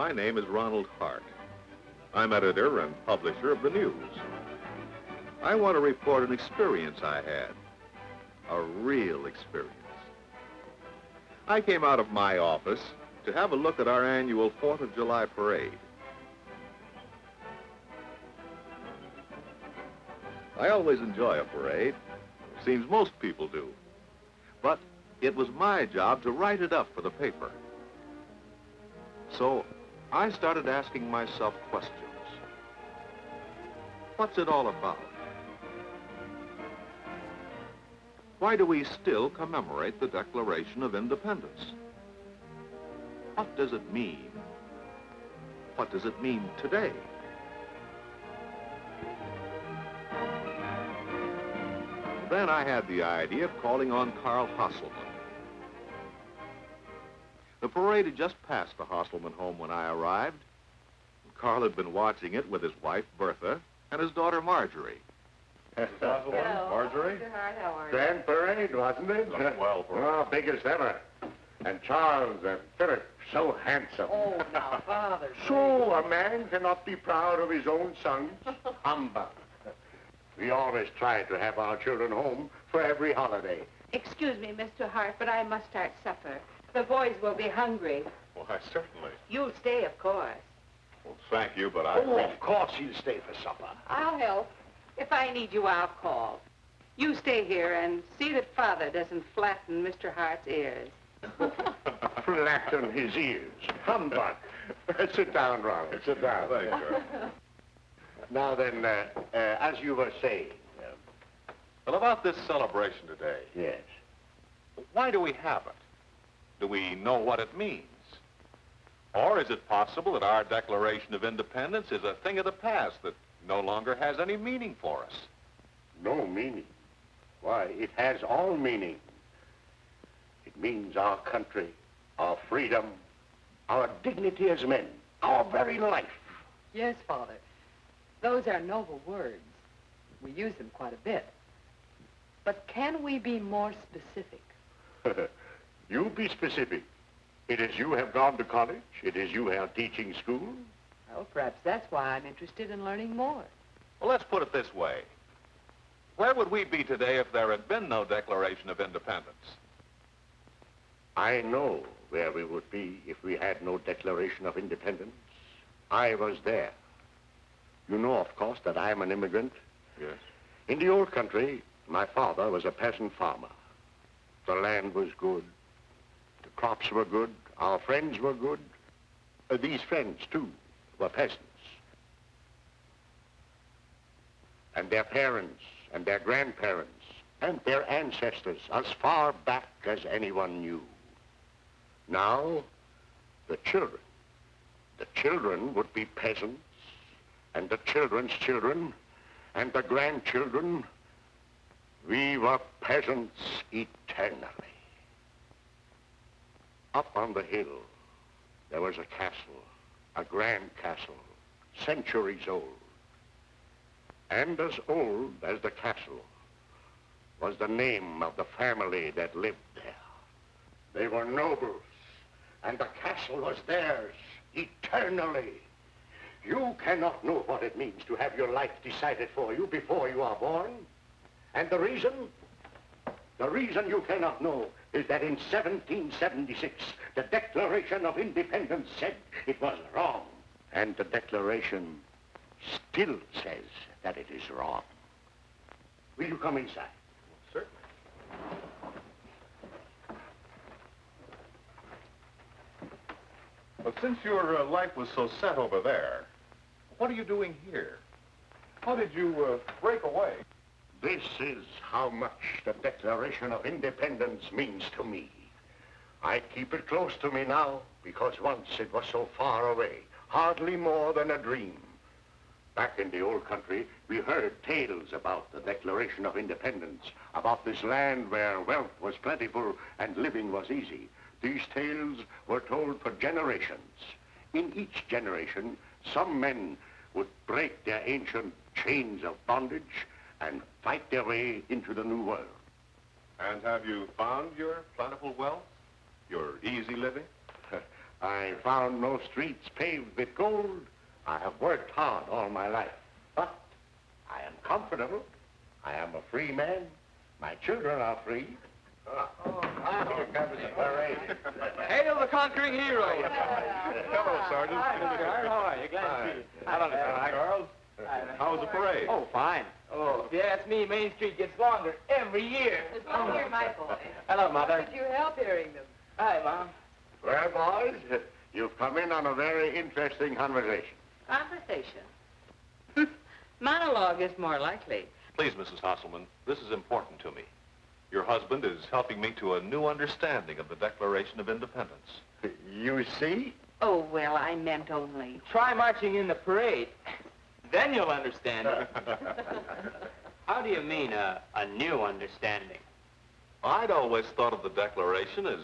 My name is Ronald Hart. I'm editor and publisher of the news. I want to report an experience I had, a real experience. I came out of my office to have a look at our annual 4th of July parade. I always enjoy a parade. Seems most people do. But it was my job to write it up for the paper. So I started asking myself questions. What's it all about? Why do we still commemorate the Declaration of Independence? What does it mean? What does it mean today? Then I had the idea of calling on Carl Hosselman. The parade had just passed the Hosselman home when I arrived. Carl had been watching it with his wife, Bertha, and his daughter, Marjorie. Hello. Marjorie? Mr. Hart, how are you? Grand parade, wasn't it? Looked well for Oh, biggest ever. And Charles and Philip, so handsome. Oh, now, Father. So a man cannot be proud of his own sons. Humbug. We always try to have our children home for every holiday. Excuse me, Mr. Hart, but I must start supper. The boys will be hungry. Why, certainly. You'll stay, of course. Well, thank you, but I... Oh, of course he'll stay for supper. I'll help. If I need you, I'll call. You stay here and see that Father doesn't flatten Mr. Hart's ears. Flatten his ears. Humbug. Sit down, Ronald. Sit down. Thank you. Now then, as you were saying... Well, about this celebration today, yes. why do we have it? Do we know what it means? Or is it possible that our Declaration of Independence is a thing of the past that no longer has any meaning for us? No meaning? Why, it has all meaning. It means our country, our freedom, our dignity as men, our very life. Yes, Father. Those are noble words. We use them quite a bit. But can we be more specific? You be specific. It is you have gone to college. It is you have teaching school. Well, perhaps that's why I'm interested in learning more. Well, let's put it this way. Where would we be today if there had been no Declaration of Independence? I know where we would be if we had no Declaration of Independence. I was there. You know, of course, that I'm an immigrant. Yes. In the old country, my father was a peasant farmer. The land was good. The crops were good. Our friends were good. These friends, too, were peasants. And their parents, and their grandparents, and their ancestors, as far back as anyone knew. Now, the children would be peasants, and the children's children, and the grandchildren. We were peasants eternally. Up on the hill, there was a castle, a grand castle, centuries old. And as old as the castle was the name of the family that lived there. They were nobles, and the castle was theirs eternally. You cannot know what it means to have your life decided for you before you are born. And the reason you cannot know is that in 1776, the Declaration of Independence said it was wrong. And the Declaration still says that it is wrong. Will you come inside? Certainly. Well, since your life was so set over there, what are you doing here? How did you break away? This is how much the Declaration of Independence means to me. I keep it close to me now because once it was so far away, hardly more than a dream. Back in the old country, we heard tales about the Declaration of Independence, about this land where wealth was plentiful and living was easy. These tales were told for generations. In each generation, some men would break their ancient chains of bondage and fight their way into the new world. And have you found your plentiful wealth? Your easy living? I found no streets paved with gold. I have worked hard all my life. But I am comfortable. I am a free man. My children are free. Here comes the parade. Hail the conquering hero! Hello, Sergeant. Hi, Mr. Hart. How are you? Glad to see you. Hello, Mr. Charles. How was the parade? Oh, fine. Oh, if you ask me, Main Street gets longer every year. Oh, here, my boy. Hello, Mother. Could you help hearing them? Hi, Mom. Well, boys, you've come in on a very interesting conversation. Conversation. Monologue is more likely. Please, Mrs. Hasselman, this is important to me. Your husband is helping me to a new understanding of the Declaration of Independence. You see? Oh, well, I meant only. Try marching in the parade. Then you'll understand it. How do you mean, a new understanding? I'd always thought of the Declaration as,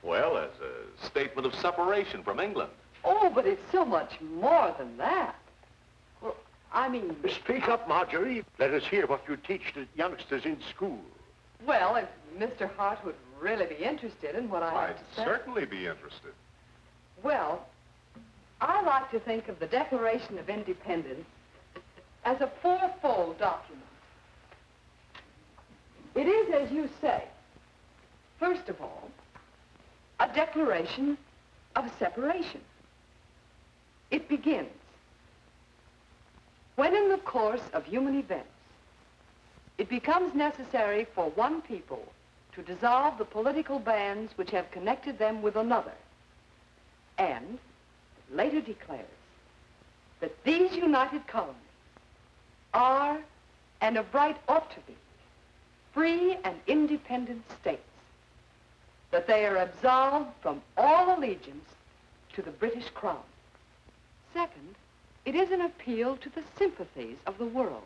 well, as a statement of separation from England. Oh, but it's so much more than that. Well, I mean... Speak up, Marjorie. Let us hear what you teach the youngsters in school. Well, if Mr. Hart would really be interested in what I have I'd to say... certainly be interested. Well, I like to think of the Declaration of Independence as a fourfold document. It is, as you say, first of all, a declaration of separation. It begins when in the course of human events it becomes necessary for one people to dissolve the political bands which have connected them with another, and later declares that these united colonies are, and of right ought to be, free and independent states, that they are absolved from all allegiance to the British Crown. Second, it is an appeal to the sympathies of the world.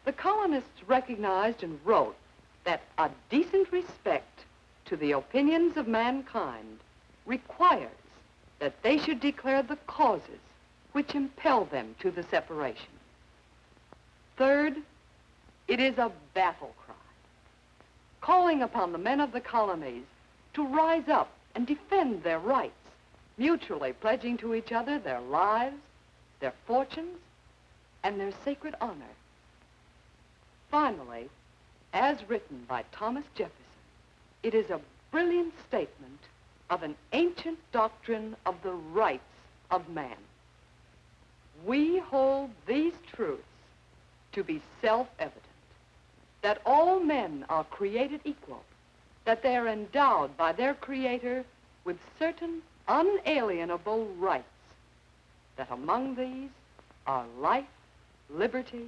The colonists recognized and wrote that a decent respect to the opinions of mankind requires that they should declare the causes which impel them to the separation. Third, it is a battle cry, calling upon the men of the colonies to rise up and defend their rights, mutually pledging to each other their lives, their fortunes, and their sacred honor. Finally, as written by Thomas Jefferson, it is a brilliant statement of an ancient doctrine of the rights of man. We hold these truths to be self-evident, that all men are created equal, that they are endowed by their Creator with certain unalienable rights, that among these are life, liberty,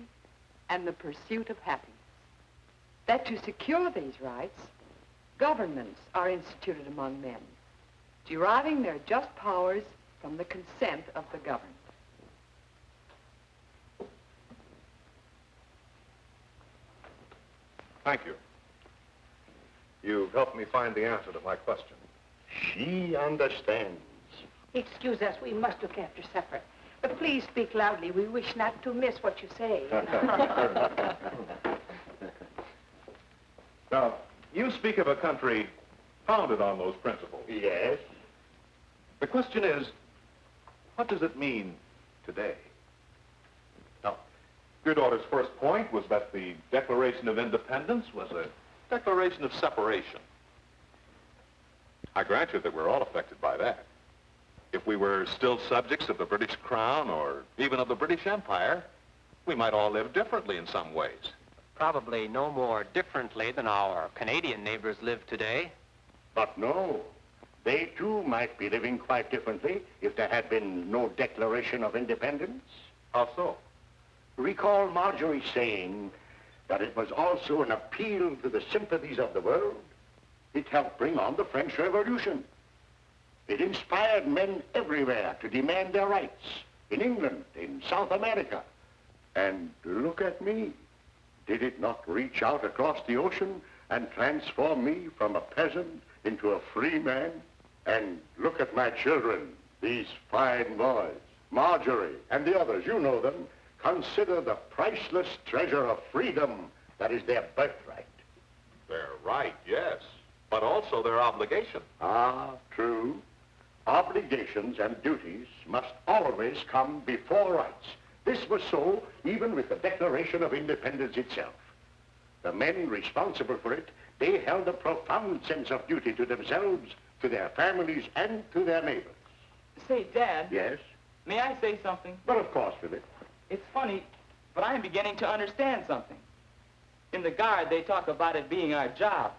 and the pursuit of happiness. That to secure these rights, governments are instituted among men, deriving their just powers from the consent of the governed. Thank you. You've helped me find the answer to my question. She understands. Excuse us, we must look after supper. But please speak loudly. We wish not to miss what you say. Now, you speak of a country founded on those principles. Yes. The question is, what does it mean today? Now, your daughter's first point was that the Declaration of Independence was a declaration of separation. I grant you that we're all affected by that. If we were still subjects of the British Crown or even of the British Empire, we might all live differently in some ways. Probably no more differently than our Canadian neighbors live today. But no, they too might be living quite differently if there had been no Declaration of Independence. How so? Recall Marjorie saying that it was also an appeal to the sympathies of the world. It helped bring on the French Revolution. It inspired men everywhere to demand their rights, in England, in South America. And look at me. Did it not reach out across the ocean and transform me from a peasant into a free man? And look at my children, these fine boys, Marjorie and the others, you know them. Consider the priceless treasure of freedom that is their birthright. Their right, yes, but also their obligation. Ah, true. Obligations and duties must always come before rights. This was so even with the Declaration of Independence itself. The men responsible for it, they held a profound sense of duty to themselves, to their families, and to their neighbors. Say, Dad. Yes? May I say something? But of course, Philip. It's funny, but I'm beginning to understand something. In the Guard, they talk about it being our job,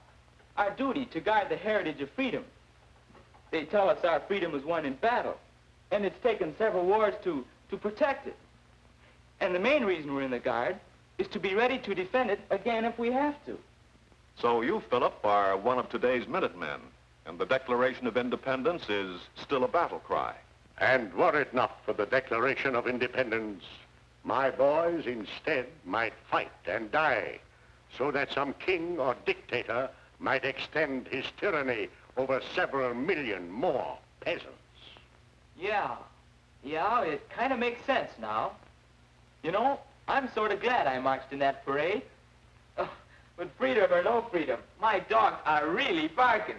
our duty to guard the heritage of freedom. They tell us our freedom was won in battle, and it's taken several wars to protect it. And the main reason we're in the Guard is to be ready to defend it again if we have to. So you, Philip, are one of today's Minutemen, and the Declaration of Independence is still a battle cry. And were it not for the Declaration of Independence, my boys instead might fight and die, so that some king or dictator might extend his tyranny over several million more peasants. Yeah, it kind of makes sense now. You know, I'm sort of glad I marched in that parade. With freedom or no freedom, my dogs are really barking.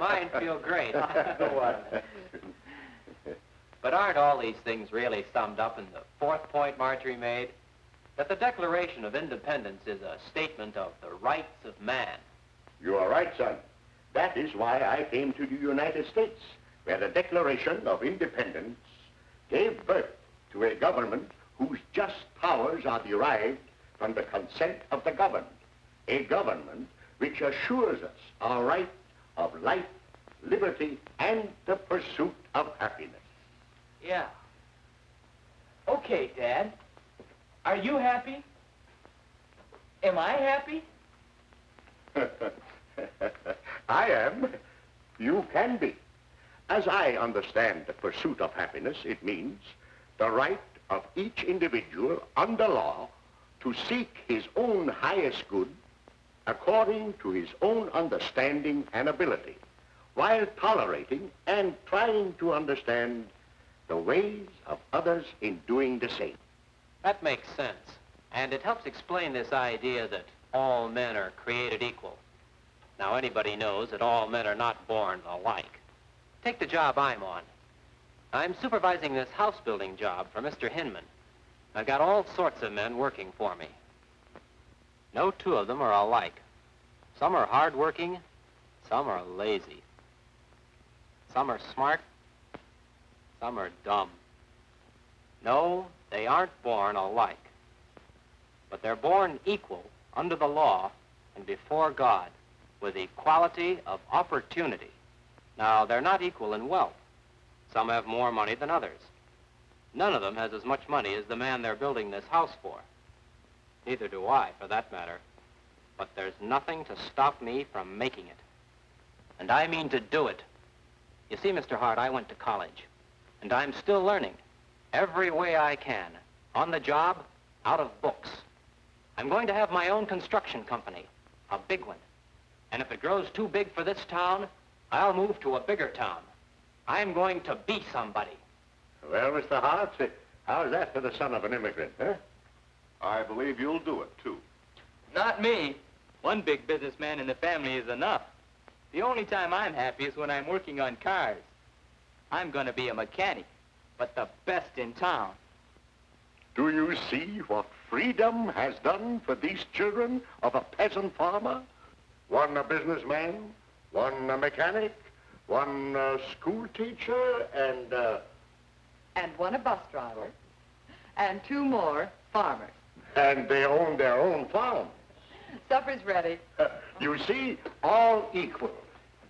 Mine feel great. What? But aren't all these things really summed up in the fourth point Marjorie made? That the Declaration of Independence is a statement of the rights of man. You are right, son. That is why I came to the United States, where the Declaration of Independence gave birth to a government whose just powers are derived from the consent of the governed. A government which assures us our right of life, liberty, and the pursuit of happiness. Yeah. Okay, Dad. Are you happy? Am I happy? I am. You can be. As I understand the pursuit of happiness, it means the right of each individual under law to seek his own highest good according to his own understanding and ability, while tolerating and trying to understand the ways of others in doing the same. That makes sense. And it helps explain this idea that all men are created equal. Now, anybody knows that all men are not born alike. Take the job I'm on. I'm supervising this house building job for Mr. Hinman. I've got all sorts of men working for me. No two of them are alike. Some are hardworking, some are lazy. Some are smart, some are dumb. No, they aren't born alike. But they're born equal under the law and before God, with equality of opportunity. Now, they're not equal in wealth. Some have more money than others. None of them has as much money as the man they're building this house for. Neither do I, for that matter. But there's nothing to stop me from making it. And I mean to do it. You see, Mr. Hart, I went to college, and I'm still learning every way I can, on the job, out of books. I'm going to have my own construction company, a big one. And if it grows too big for this town, I'll move to a bigger town. I'm going to be somebody. Well, Mr. Hart, how's that for the son of an immigrant, huh? I believe you'll do it, too. Not me. One big businessman in the family is enough. The only time I'm happy is when I'm working on cars. I'm going to be a mechanic, but the best in town. Do you see what freedom has done for these children of a peasant farmer? One a businessman, one a mechanic, one a school teacher, and one a bus driver, and two more farmers. and they own their own farm. Supper's ready. You see, all equal,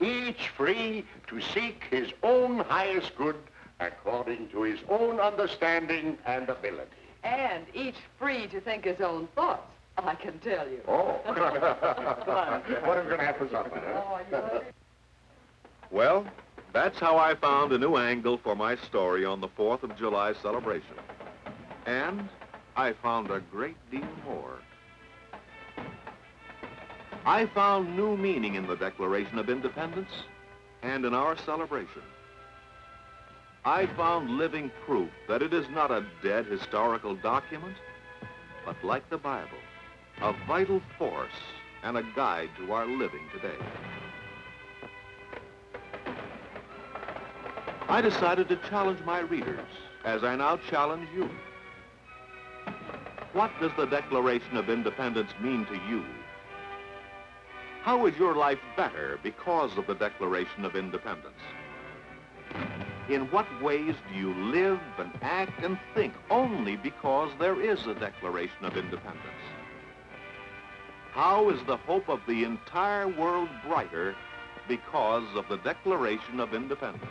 each free to seek his own highest good according to his own understanding and ability. And each free to think his own thoughts, I can tell you. Oh. Come on. What are we going to have for supper, huh? Oh, you ready? Well, that's how I found a new angle for my story on the 4th of July celebration. And I found a great deal more. I found new meaning in the Declaration of Independence and in our celebration. I found living proof that it is not a dead historical document, but like the Bible, a vital force and a guide to our living today. I decided to challenge my readers, as I now challenge you. What does the Declaration of Independence mean to you? How is your life better because of the Declaration of Independence? In what ways do you live and act and think only because there is a Declaration of Independence? How is the hope of the entire world brighter because of the Declaration of Independence?